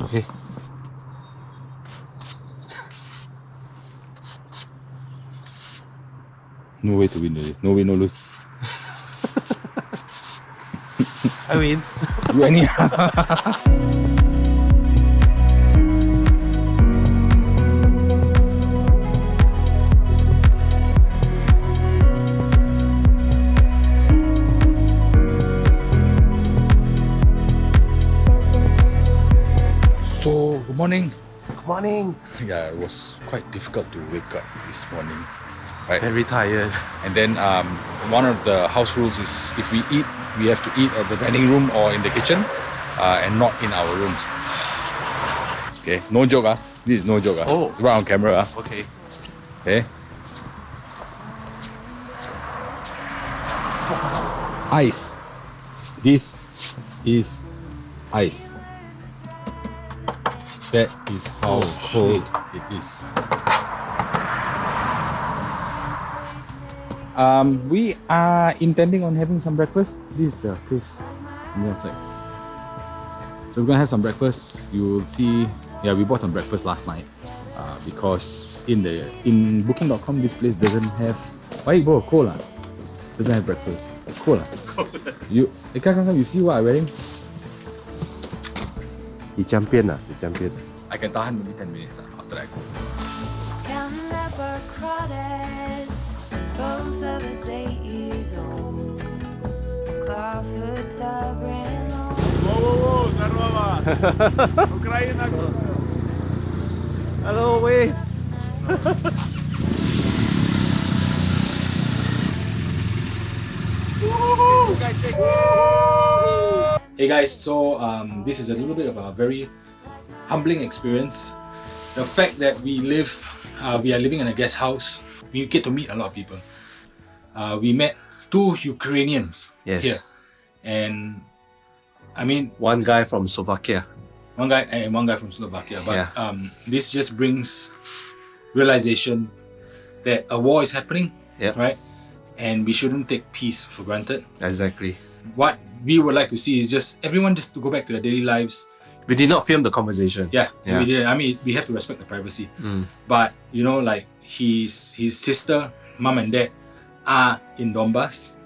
Okay. No way to win really. No win, no lose. I win. You any? So, good morning. Good morning. Yeah, it was quite difficult to wake up this morning. Right? Very tired. And then one of the house rules is if we eat, we have to eat at the dining room or in the kitchen and not in our rooms. Okay, no joke. This is no joke. Oh. It's right on camera. Okay. Okay. Ice. This is ice. That is how cold it is. We are intending on having some breakfast. This is the place on the outside. So we're gonna have some breakfast. You'll see. Yeah, we bought some breakfast last night because in booking.com this place doesn't have. Why bro? Cola doesn't have breakfast. Cola. You see what I'm wearing? 你江边啊，你江边。 I can tahan maybe 10 minutes after that I go. Both of us 8 years old. Crawfords are brand old. Здорово! Украина! Hello, wait. Hey guys, so this is a little bit of a very humbling experience. The fact that we are living in a guest house, we get to meet a lot of people. We met 2 Ukrainians Yes. here, and I mean One guy from Slovakia. one guy from Slovakia. But Yeah. this just brings realization that a war is happening, Yep. right? And we shouldn't take peace for granted. Exactly. What we would like to see is just everyone just to go back to their daily lives. We did not film the conversation. Yeah, Yeah. we didn't. I mean, we have to respect the privacy. Mm. But you know, like his sister, mom, and dad are in Donbass,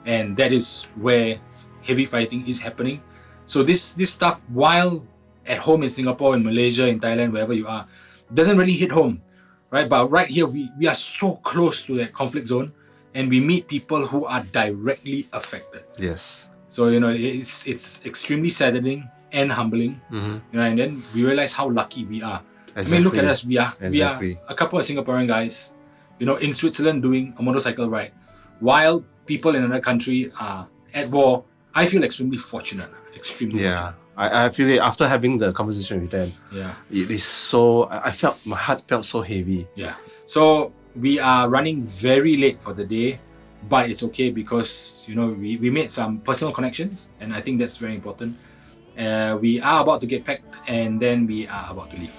and that is where heavy fighting is happening. So this stuff, while at home in Singapore, in Malaysia, in Thailand, wherever you are, doesn't really hit home, right? But right here, we are so close to that conflict zone, and we meet people who are directly affected. Yes. So you know, it's extremely saddening and humbling. Mm-hmm. You know, and then we realize how lucky we are. Exactly. I mean, look at us. We are Exactly. a couple of Singaporean guys, you know, in Switzerland doing a motorcycle ride, while people in another country are at war. I feel extremely fortunate. Extremely Yeah. I feel it after having the conversation with them. fortunate. Yeah. It is so. I felt my heart felt so heavy. Yeah. So we are running very late for the day, but it's okay because you know we made some personal connections, and I think that's very important. We are about to get packed, and then we are about to leave.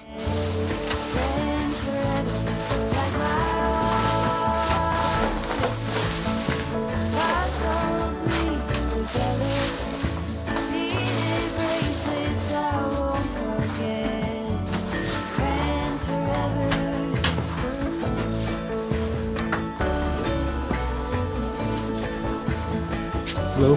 Hello.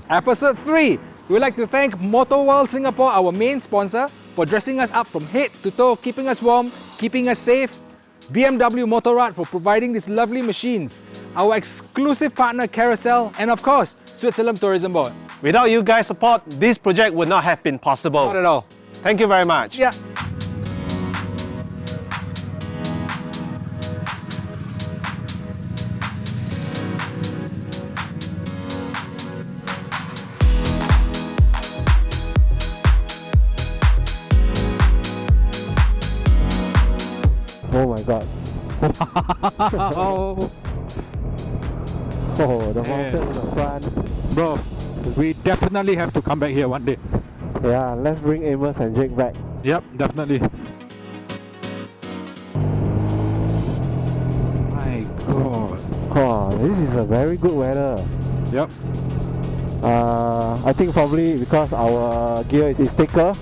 Episode 3. We would like to thank Motorworld Singapore, our main sponsor, for dressing us up from head to toe, keeping us warm, keeping us safe. BMW Motorrad for providing these lovely machines. Our exclusive partner Carousell, and of course, Switzerland Tourism Board. Without you guys' support, this project would not have been possible. Not at all. Thank you very much. Yeah. Oh my god. Oh, Oh, the mountain in the front. bro, we definitely have to come back here one day. Yeah, let's bring Amos and Jake back. Yep, definitely. My god. Oh, this is a very good weather. Yep. I think probably because our gear is thicker.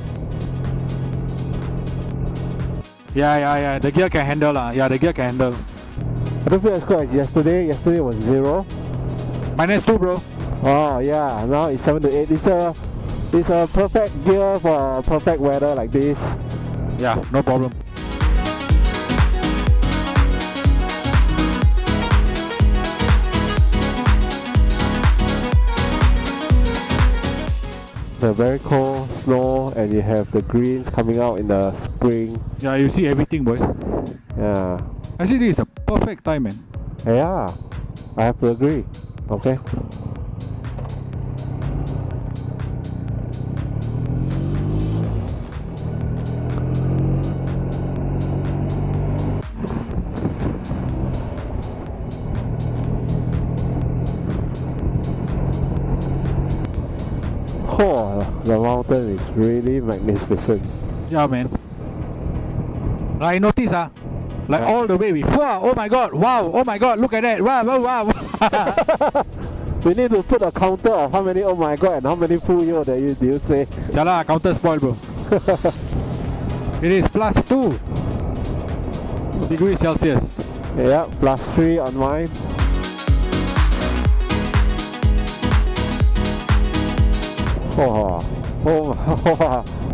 Yeah. The gear can handle lah. Yeah, the gear can handle. I don't feel as good as yesterday. Yesterday was 0. -2, bro. Oh yeah, now it's 7 to 8. It's a perfect gear for perfect weather like this. Yeah, no problem. The very cold snow, and you have the greens coming out in the spring. Yeah, you see everything, boy. Yeah. Actually, this is a perfect time, man. Yeah, I have to agree. Okay. Oh, the mountain is really magnificent. Yeah, man. I notice, like all the way we oh my god, wow, oh my god, look at that, wow. We need to put a counter of how many oh my god and how many fuyo that do you say? Chala, counter spoil, bro. It is +2 degrees Celsius. Yeah, +3 on mine. Oh,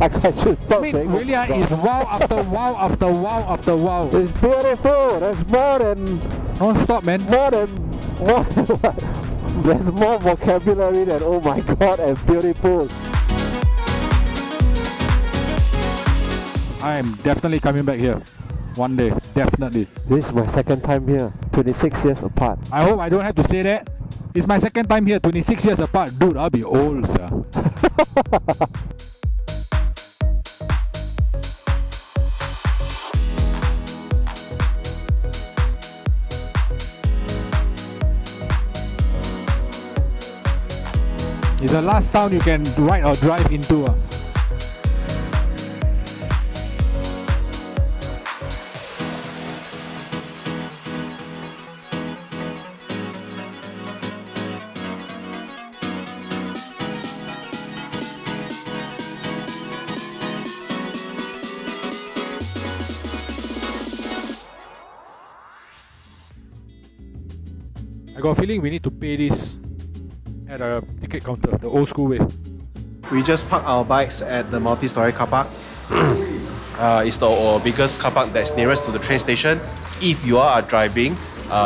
I should stop I mean, saying really, oh my it's God. wow after wow after wow after wow. It's beautiful. There's more than Non-stop, man. there's more vocabulary than oh my god and beautiful. I am definitely coming back here. One day, definitely. This is my second time here, 26 years apart. I hope I don't have to say that. It's my second time here, 26 years apart. Dude, I'll be old, sir. It's the last town you can ride or drive into. I got a feeling we need to pay this at a ticket counter, the old school way. We just park our bikes at the multi-story car park. It's the biggest car park that's nearest to the train station. If you are driving,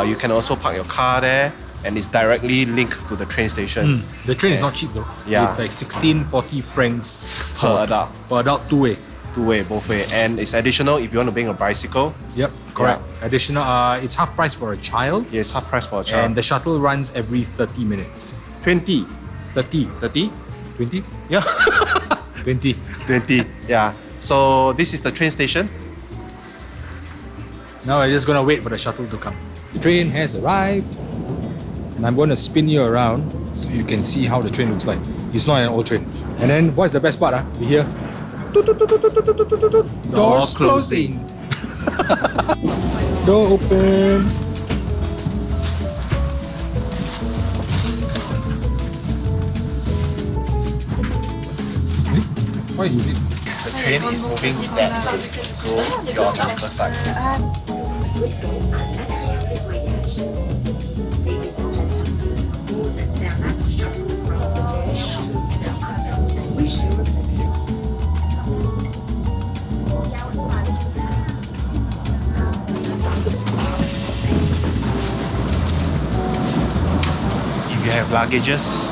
you can also park your car there, and it's directly linked to the train station. The train is not cheap though. Yeah. It's like 1640 francs Per adult. Per adult, two-way. Two-way, both way. And it's additional if you want to bring a bicycle. Yep, correct. Additional, it's half price for a child. Yeah, it's half price for a child. And the shuttle runs every 30 minutes. 20. 30. 30? 20? Yeah. 20. 20. Yeah. So this is the train station. Now we're just gonna wait for the shuttle to come. The train has arrived. And I'm gonna spin you around so you can see how the train looks like. It's not an old train. And then what's the best part? You hear? Doors closing. Door open. Why is it? The train is moving that way. So you're on the other side. If you have luggages,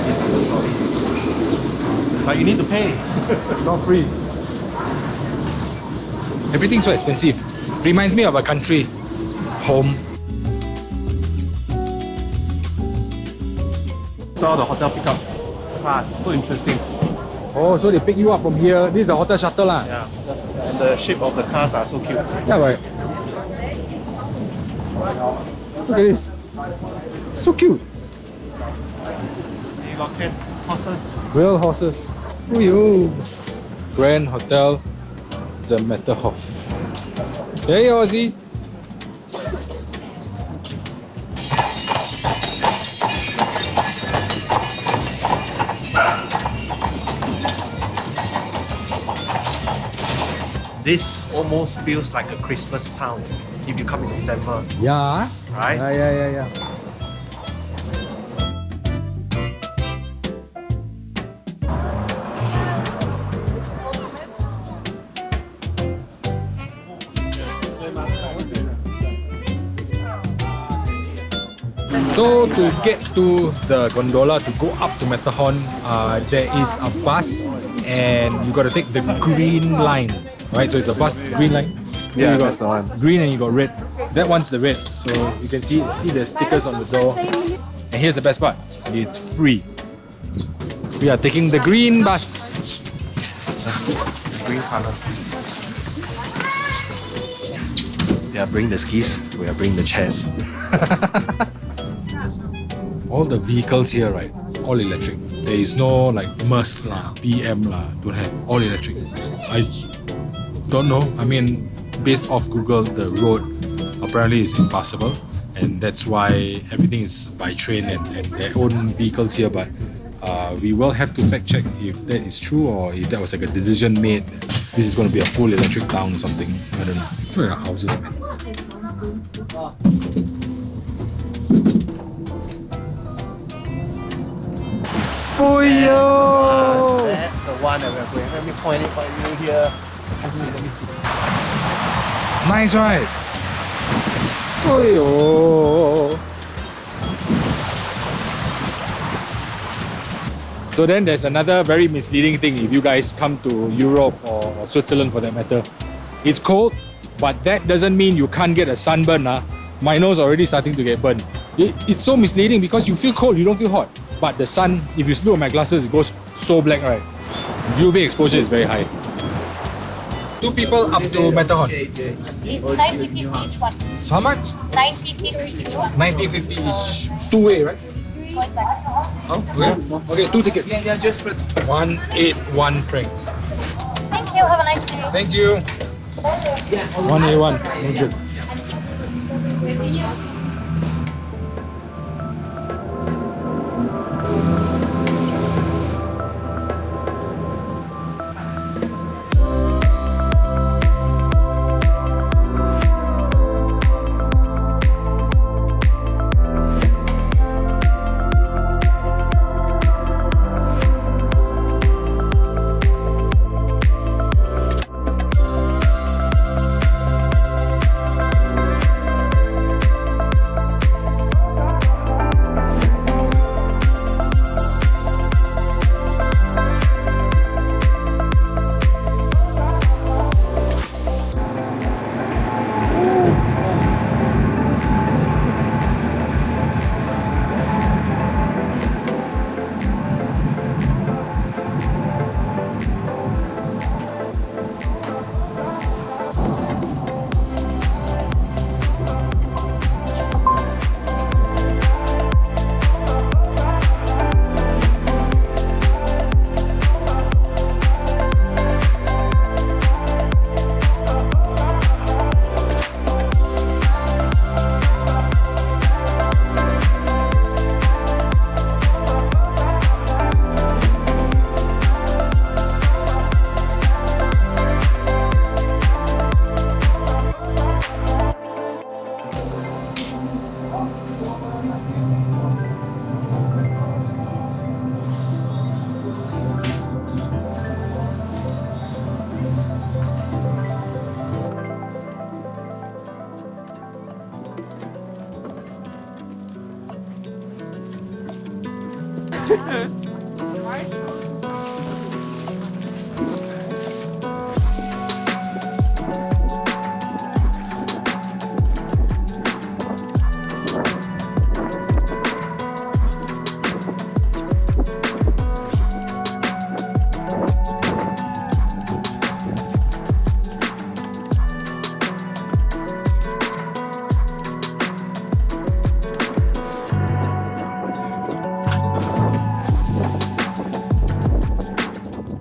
it's another story. But you need to pay. Not free. Everything's so expensive. Reminds me of a country. Home. Saw the hotel pickup. So interesting. Oh, so they pick you up from here. This is the hotel shuttle lah. Yeah. And the shape of the cars are so cute. Yeah, right. Look at this. So cute. You got horses. Real horses. Ooh, Grand Hotel, the Matterhorn. Hey, Aussies. This almost feels like a Christmas town if you come in December, Yeah. right? Yeah. So to get to the gondola to go up to Matterhorn, there is a bus and you got to take the green line, right? So it's a bus green line. So Yeah, you got that's the one. green and you got red. That one's the red. So you can see the stickers on the door. And here's the best part, it's free. We are taking the green bus. Green color. They are bringing the skis, we are bringing the chairs. All the vehicles here, right? All electric. There is no like Merc lah, BM lah, don't have. All electric. I don't know. I mean, based off Google, the road apparently is impassable, and that's why everything is by train and their own vehicles here. But we will have to fact check if that is true or if that was like a decision made. This is going to be a full electric town or something. I don't know. Look at the houses, man. Oh yo! That's the one that we're going. Let me point it for you here. Let me see. Nice, right? Oh. So then there's another very misleading thing if you guys come to Europe or Switzerland for that matter. It's cold, but that doesn't mean you can't get a sunburn. My nose already starting to get burned. It's so misleading because you feel cold, you don't feel hot. But the sun, if you look at my glasses, it goes so black, right? UV exposure is very high. 2 people up to Matterhorn. It's 90-50 each one. So how much? 90-50 each one. 90-50 each. Two-way, right? Going back. Oh, okay. 2 tickets. 181 francs. Thank you. Have a nice day. Thank you. 181. No joke.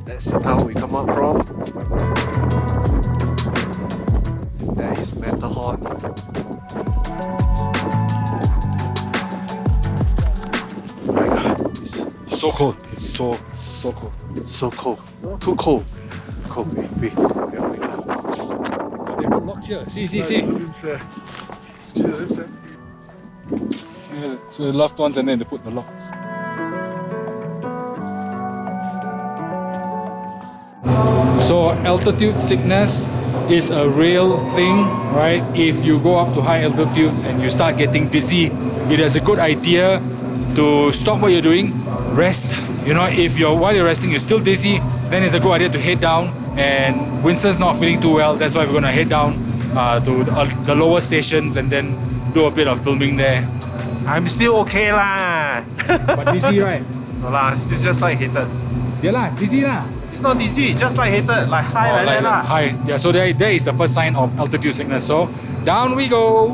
That's the town we come out from. There is Matterhorn. Oh my god, it's So cold. It's so cold. so cold. Too cold. Too cold. Wait. Oh my god. Locks here. See. Yeah, so the loved ones and then they put the locks. So altitude sickness is a real thing, right? If you go up to high altitudes and you start getting dizzy, it is a good idea to stop what you're doing, rest. You know, if while you're resting you're still dizzy, then it's a good idea to head down. And Winston's not feeling too well, that's why we're gonna head down to the lower stations and then do a bit of filming there. I'm still okay lah. But dizzy, right? No lah, it's just like heated. Yeah lah, dizzy lah. It's not dizzy, just like heated, like high like that lah. High. Yeah, so there is the first sign of altitude sickness. So down we go.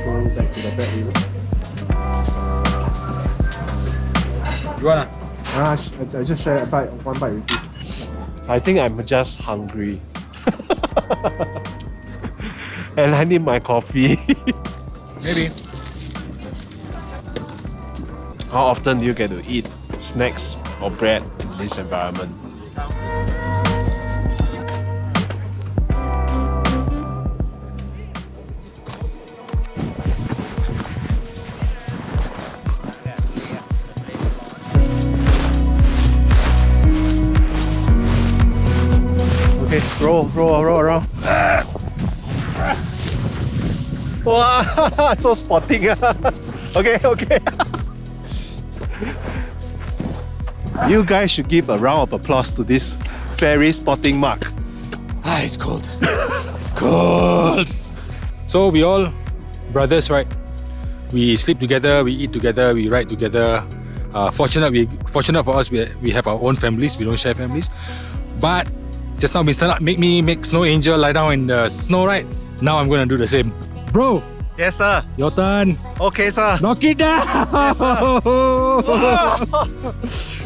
Going back to the back, You wanna? I just share one bite with you. I think I'm just hungry. And I need my coffee. Maybe. How often do you get to eat snacks or bread in this environment? Okay, roll around. Wow, so spotting. Okay. You guys should give a round of applause to this ferry spotting Mark. It's cold. It's cold. So we all brothers, right? We sleep together, we eat together, we ride together. Fortunate for us, we have our own families. We don't share families. But just now, Mr. make Snow Angel lie down in the snow, right? Now I'm gonna do the same, bro. Yes, sir. Your turn. Okay, sir. Knock it down. Yes, sir.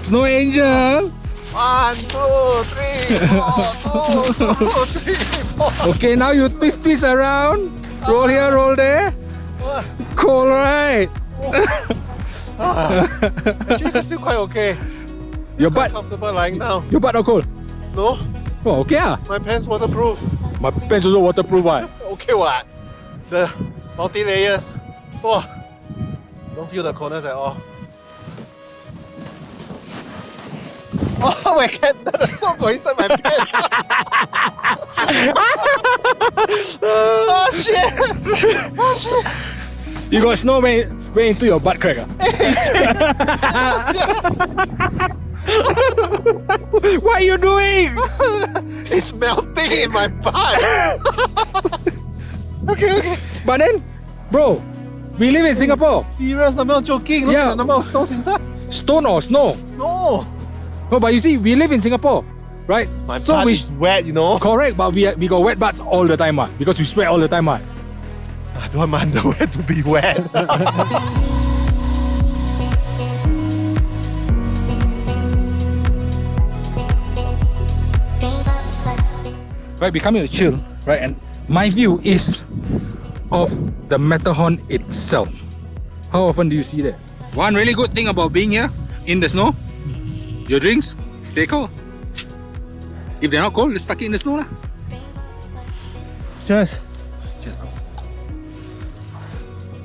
Snow Angel. 1, 2, 3, 4. 2, 3, 4. Okay, now you twist around. Roll here, roll there. Cool, right? Actually, it's still quite okay. Your Quite butt. comfortable lying down. Your butt not cold. No, Oh, okay ah. my pants waterproof. My pants also waterproof, what? Okay, what? The multi-layers. Oh, don't feel the corners at all. Oh my god, that's not going inside my pants. Oh shit! You got snow went into your butt crack. What are you doing? It's melting in my butt. Okay. But then, bro, we live in Singapore. Serious, I'm not joking. Look Yeah. at the number of stones inside. Stone or snow? No. No, but you see, we live in Singapore, right? My so butt we is wet, you know. correct, but we got wet butts all the time, because we sweat all the time, I don't want my underwear to be wet. Right, we come here to chill, right? And my view is of the Matterhorn itself. How often do you see that? One really good thing about being here in the snow, your drinks stay cold. If they're not cold, let's stuck it in the snow lah. Cheers. Cheers, bro.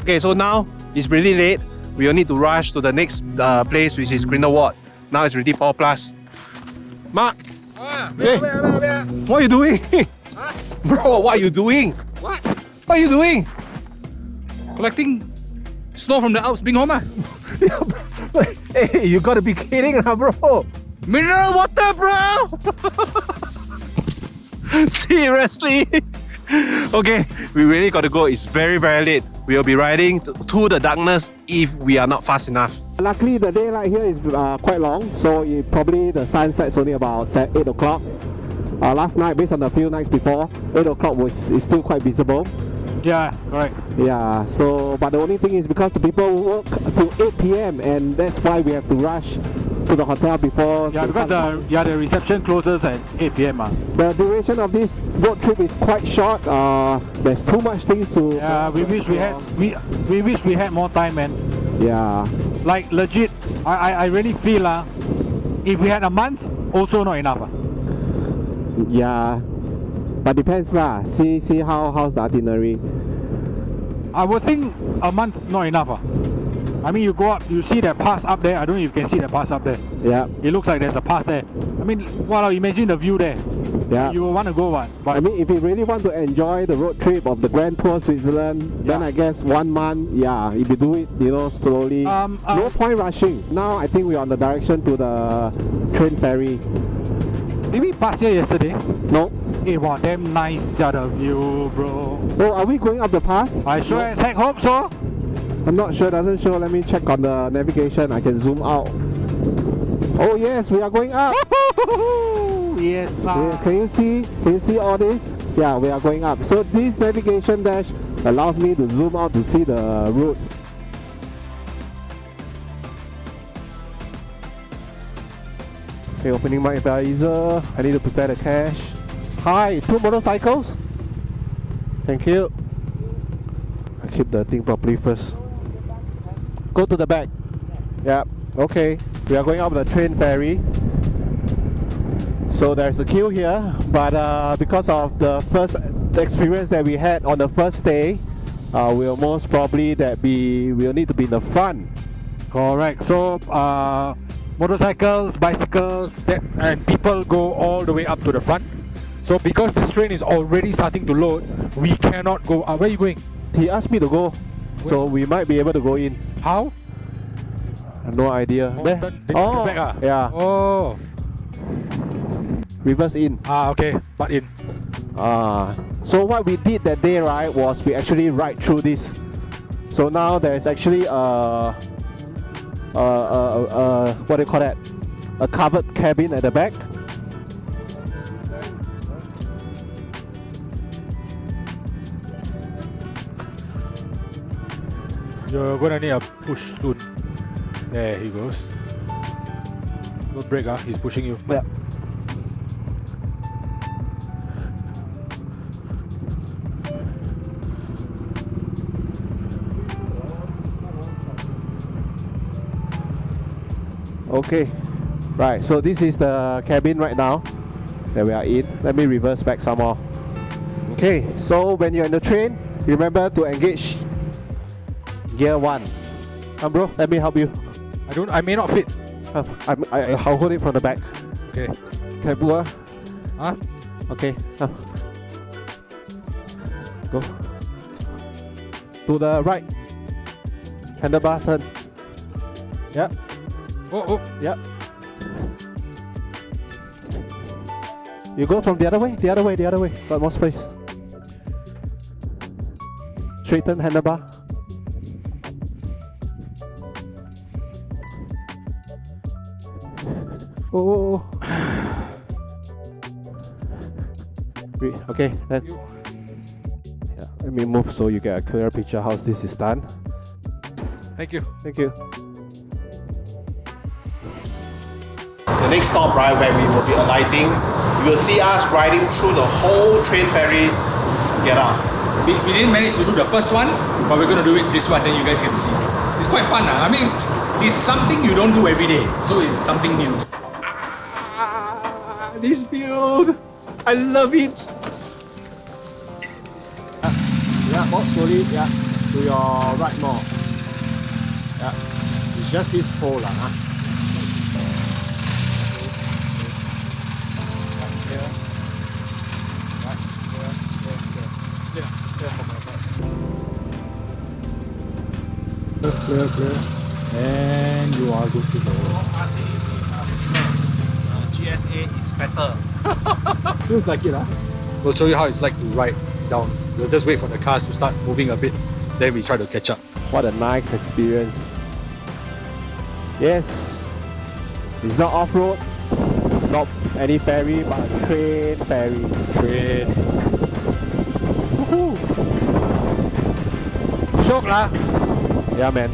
Okay, so now it's really late. We will need to rush to the next place, which is Grindelwald. Now it's already 4+. Mark, hey, what are you doing? Bro, what are you doing? What? What are you doing? Collecting snow from the Alps, being home. Hey, you gotta be kidding, bro. Mineral water, bro! Seriously? Okay, we really gotta go. It's very, very late. We'll be riding to the darkness if we are not fast enough. Luckily, the daylight here is quite long, so probably the sun sets only about 8 o'clock. Last night, based on the few nights before, 8 o'clock is still quite visible. Yeah, correct. Yeah, so, but the only thing is because the people work till 8 p.m. and that's why we have to rush to the hotel before. Yeah, because the reception closes at 8 p.m. The duration of this road trip is quite short. There's too much things to. Yeah, we wish we had more time, man. Yeah. Like legit, I really feel if we had a month, also not enough. Yeah. But depends lah. See how's the itinerary. I would think a month not enough. I mean, you go up, you see that pass up there. I don't know if you can see that pass up there. Yeah. It looks like there's a pass there. I mean, wow, imagine the view there. Yeah. You will want to go what? But I mean, if you really want to enjoy the road trip of the Grand Tour Switzerland, then Yeah. I guess 1 month, yeah, if you do it, slowly. No point rushing. Now I think we're on the direction to the train ferry. did we pass here yesterday? No? It was damn nice, the view, bro. Oh, are we going up the pass? I sure as heck hope so. I'm not sure, doesn't show. Let me check on the navigation. I can zoom out. Oh yes, we are going up. Yes, Can you see all this? Yeah, we are going up. So this navigation dash allows me to zoom out to see the route. Okay, opening my visor. I need to prepare the cash. Hi, 2 motorcycles. Thank you. I keep the thing properly first. Go to the back. Yeah, okay. We are going up the train ferry. So there's a queue here, but because of the experience that we had on the first day, we'll most probably we'll need to be in the front. Correct. So, motorcycles, bicycles, and people go all the way up to the front. So, because this train is already starting to load, we cannot go. Where are you going? He asked me to go, so we might be able to go in. How? I have no idea. Oh, There. the back, Yeah. Oh. Reverse in. Okay. But in. So what we did that day, right, was we actually ride through this. So now there's actually what do you call that? A covered cabin at the back. You're gonna need a push soon. There he goes. Don't break, he's pushing you. Yeah. Okay, right, so this is the cabin right now that we are in. Let me reverse back some more. Okay, so when you're in the train, remember to engage gear 1. Come bro, let me help you. I may not fit. I'll hold it from the back. Okay. Careful. Huh? Okay, come. Go. To the right. Handlebar turn. Yep. Oh. Yep. You go from the other way. Got more space. Straighten handlebar. Oh. Okay, then. Yeah, let me move so you get a clearer picture how this is done. Thank you. Thank you. The next stop, right, where we will be alighting, you will see us riding through the whole train ferry. Get out. We didn't manage to do the first one, but we're gonna do it this one, then you guys get to see. It's quite fun. I mean, it's something you don't do every day, so it's something new. This view, I love it. Yeah, walk slowly, yeah, to your right more. Yeah, it's just this pole lah, huh? Clear. And you are good to go. GSA is better. Feels like it, huh? We'll show you how it's like to ride down. We'll just wait for the cars to start moving a bit, then we try to catch up. What a nice experience. Yes, it's not off-road, not any ferry, but a train ferry. Train. Woohoo! Shock lah. Yeah, man.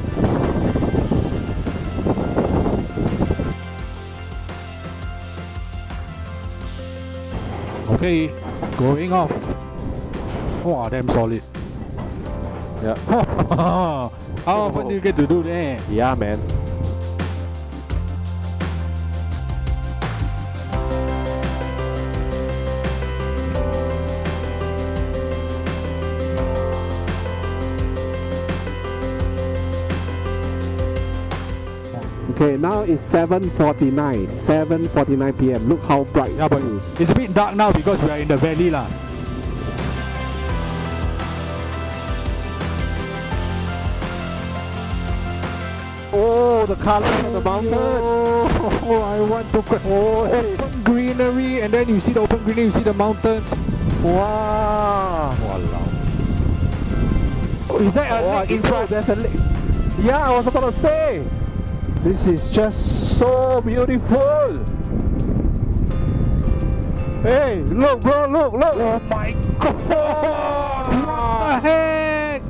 Okay, going off. Wow, damn solid. Yeah. How often do you get to do that? Yeah, man. Okay, now it's 7:49. 7:49 p.m. Look how bright. Yeah, but it's a bit dark now because we are in the valley lah. Oh, the color of the mountain. Oh, I want to go. Open greenery, and then you see the open greenery, you see the mountains. Wow. Walao. Oh, is that a lake in front? There's a lake. Yeah, I was about to say. This is just so beautiful. Hey, look, bro, look. Oh my god! What the heck?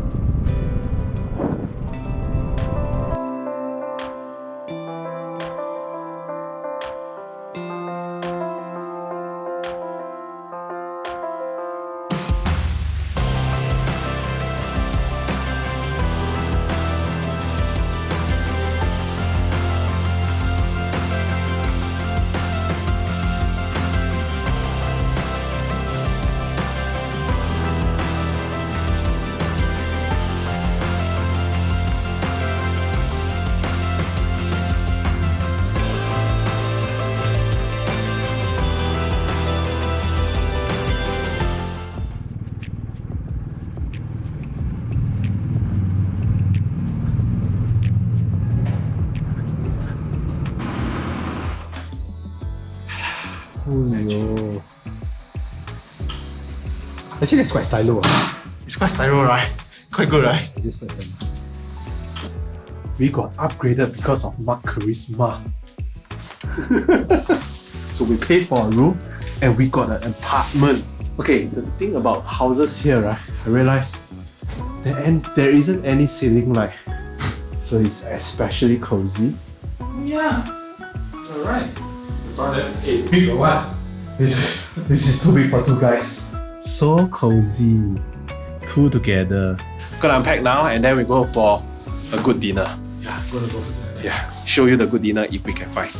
Yo. Actually, that's quite stylo. It's quite stylo, right? Quite good, right? It is quite stylo. We got upgraded because of Mark Charisma. So we paid for a room and we got an apartment. Okay, the thing about houses here, right? I realized there isn't any ceiling light, so it's especially cozy. Yeah. Alright. Toilet 8 big or what? This is too big for two guys. So cozy. Two together. Gonna unpack now and then we go for a good dinner. Yeah, gonna go for that. Yeah, show you the good dinner if we can find.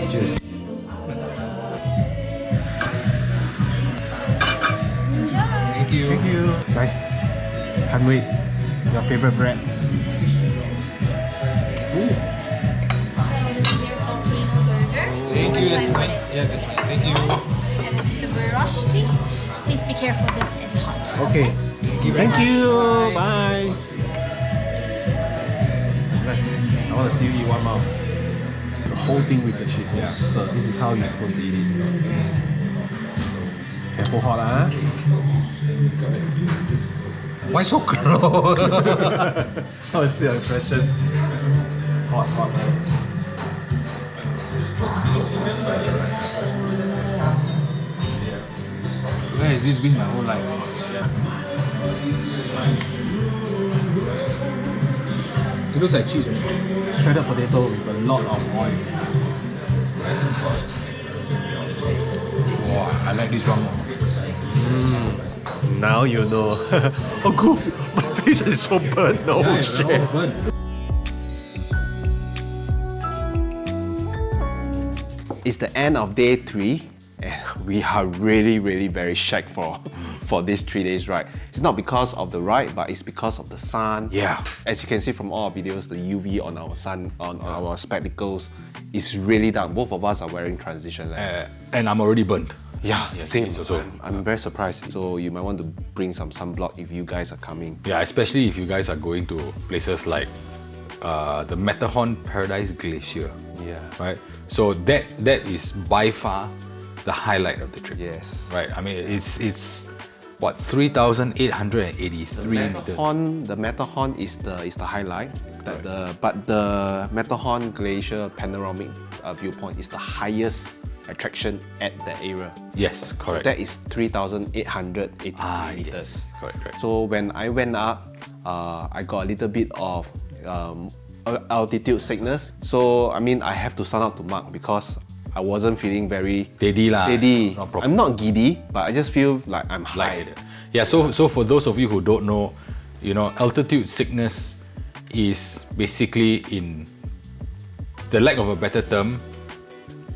Cheers. Thank you. Thank you. Nice. Can't wait. Your favorite bread. Thank you, that's fine. Yeah, that's fine. Thank you. And this is the Burashti. Please be careful, this is hot. Okay. Thank you. Bye. That's it. I want to see you eat one mouth. The whole thing with the cheese. Yeah. This is how you're supposed to eat it. Careful hot, huh? Why so close? How is your expression? Hot. Where has this been my whole life? It looks like cheese, man. Shredded potato with a lot of oil. Wow, I like this one more. Now you know. Oh good, my face is so burnt. No Yeah, shit. all burnt. It's the end of day 3 and we are really very shacked for these 3 days ride. It's not because of the ride, but it's because of the sun. Yeah. As you can see from all our videos, the UV on our our spectacles is really dark. Both of us are wearing transition lens. And I'm already burnt. Yeah, Yes, same. it's also- I'm very surprised. So you might want to bring some sunblock if you guys are coming. Yeah, especially if you guys are going to places like the Matterhorn Paradise Glacier. Yeah. Right? So that is by far the highlight of the trip. Yes. Right. I mean, it's what 3,883 meters. The Matterhorn is the highlight. But the Matterhorn Glacier panoramic viewpoint is the highest attraction at that area. Yes, correct. That is 3,880 meters. Yes, correct. So when I went up, I got a little bit of altitude sickness. So I mean, I have to shout out to Mark because I wasn't feeling very Steady lah. steady. Not proper. I'm not giddy, but I just feel like I'm high. Yeah, so for those of you who don't know, altitude sickness is basically, in the lack of a better term,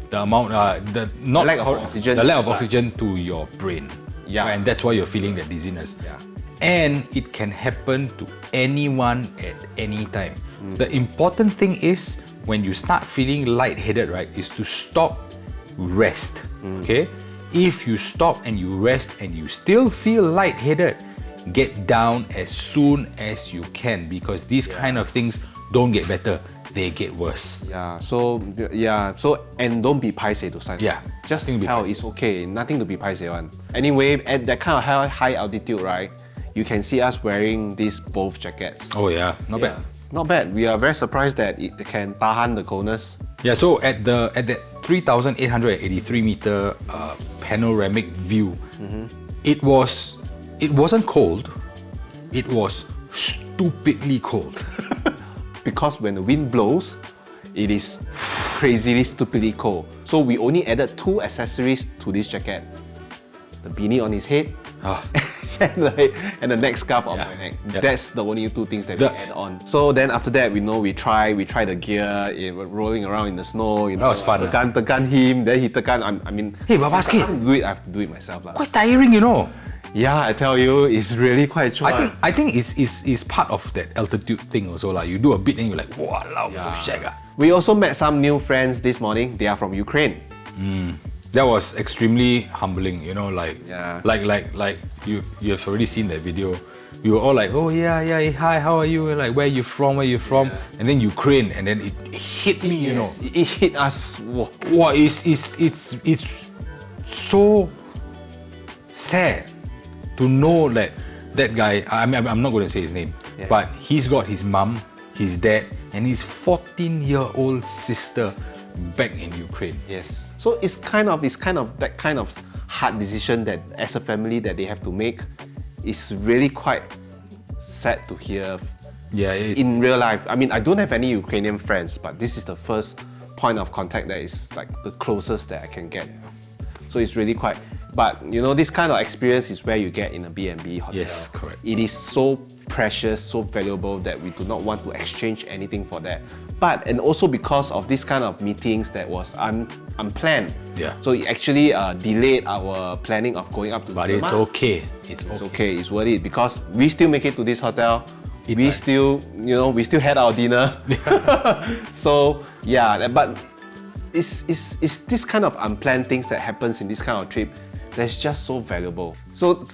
the amount, the lack of oxygen. the lack of oxygen to your brain. Yeah. And that's why you're feeling that dizziness. Yeah. And it can happen to anyone at any time. The important thing is, when you start feeling lightheaded, right, is to stop, rest. Okay? If you stop and you rest and you still feel lightheaded, get down as soon as you can, because these kind of things don't get better, they get worse. So and don't be paiseh to sign. Yeah. Just Nothing to be tell paiseh. it's okay, nothing to be paiseh on. Anyway, at that kind of high altitude, right, you can see us wearing these both jackets. Oh yeah, not bad. Not bad. We are very surprised that it can tahan the coldness. Yeah, so at that 3,883 meter panoramic view, it wasn't cold, it was stupidly cold. Because when the wind blows, it is crazily, stupidly cold. So we only added 2 accessories to this jacket. The beanie on his head and the neck scarf on my neck. Yeah. That's the only 2 things that we add on. So then after that, we try the gear, rolling around in the snow. That was fun. Tekan him, then he tekan. I mean, Hey, but basket. I have to do it myself. Quite tiring, Yeah, I tell you, it's really quite chua. I think it's part of that altitude thing also. Like, you do a bit and you're like, wow, so shag. We also met some new friends this morning. They are from Ukraine. That was extremely humbling, like you have already seen that video. We were all like, oh yeah, hi, how are you? Like, where you from? And then Ukraine, and then it hit me, It hit us. Whoa. Wow, it's so sad to know that guy. I'm not going to say his name, but he's got his mum, his dad, and his 14-year-old sister back in Ukraine. Yes. So it's kind of that kind of hard decision that as a family that they have to make. Is really quite sad to hear. Yeah, in real life. I mean, I don't have any Ukrainian friends, but this is the first point of contact that is like the closest that I can get. So it's really quite. But this kind of experience is where you get in a B&B hotel. Yes, correct. It is so precious, so valuable that we do not want to exchange anything for that. And also because of this kind of meetings that was unplanned. Yeah. So it actually delayed our planning of going up to But Zermatt. it's okay. It's Okay, it's worth it because we still make it to this hotel. Eat we right. still, we still had our dinner. So yeah, but it's this kind of unplanned things that happens in this kind of trip that's just so valuable. So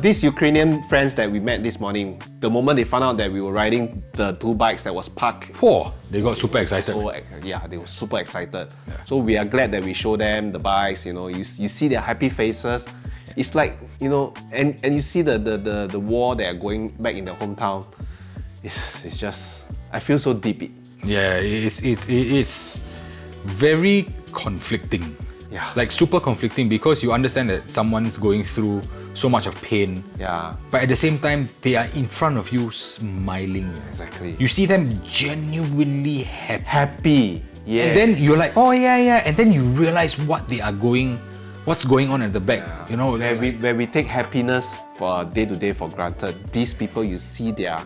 these Ukrainian friends that we met this morning, the moment they found out that we were riding the 2 bikes that was parked, they got super excited. They were super excited. Yeah. So we are glad that we show them the bikes. You see their happy faces. It's like and you see the war they are going back in their hometown. It's just, I feel so deep. Yeah, it's very conflicting. Yeah. Like super conflicting because you understand that someone's going through so much of pain. Yeah. But at the same time, they are in front of you smiling. Exactly. You see them genuinely happy. Happy. Yes. And then you're like, oh yeah. And then you realize what's going on at the back. Where we take happiness for day to day for granted, these people, you see their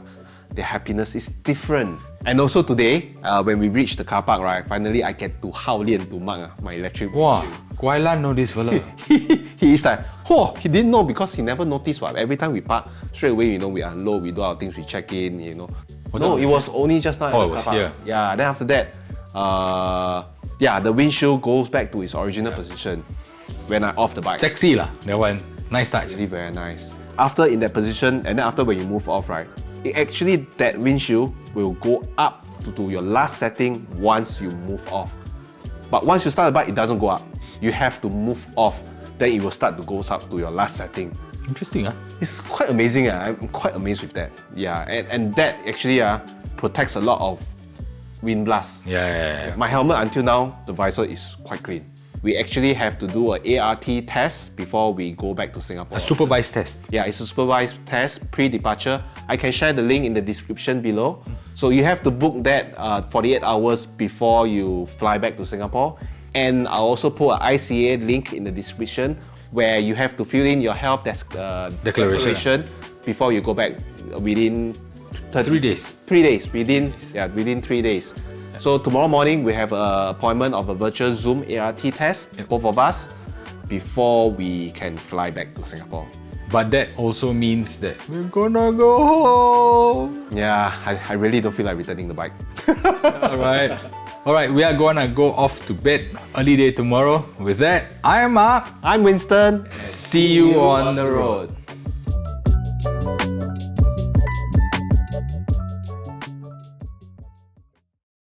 happiness is different. And also today, when we reach the car park, right, finally I get to hao lian to Mark, my electric Wow, windshield. Guailan know this fella. He is like, he didn't know because he never noticed what. Every time we park, straight away, we unload, we do our things, we check in, Was No, it it was only just now at the it was car park. here. Yeah, then after that, the windshield goes back to its original position when I off the bike. Sexy lah, that one. Nice touch. Really very nice. After in that position, and then after when you move off, right, that windshield will go up to your last setting once you move off. But once you start the bike, it doesn't go up. You have to move off, then it will start to go up to your last setting. Interesting, huh? It's quite amazing. I'm quite amazed with that. Yeah, and that actually protects a lot of wind blast. Yeah. My helmet until now, the visor is quite clean. we actually have to do an ART test before we go back to Singapore. A supervised test. Yeah, it's a supervised test, pre-departure. I can share the link in the description below. So you have to book that 48 hours before you fly back to Singapore. And I'll also put an ICA link in the description where you have to fill in your health declaration before you go back within 3 days. 3 days, within 3 days. So tomorrow morning we have an appointment of a virtual Zoom ART test, both of us, before we can fly back to Singapore. But that also means that we're gonna go home. Yeah, I really don't feel like returning the bike. Alright, we are gonna go off to bed. Early day tomorrow. With that, I am Mark. I'm Winston. See you on the road.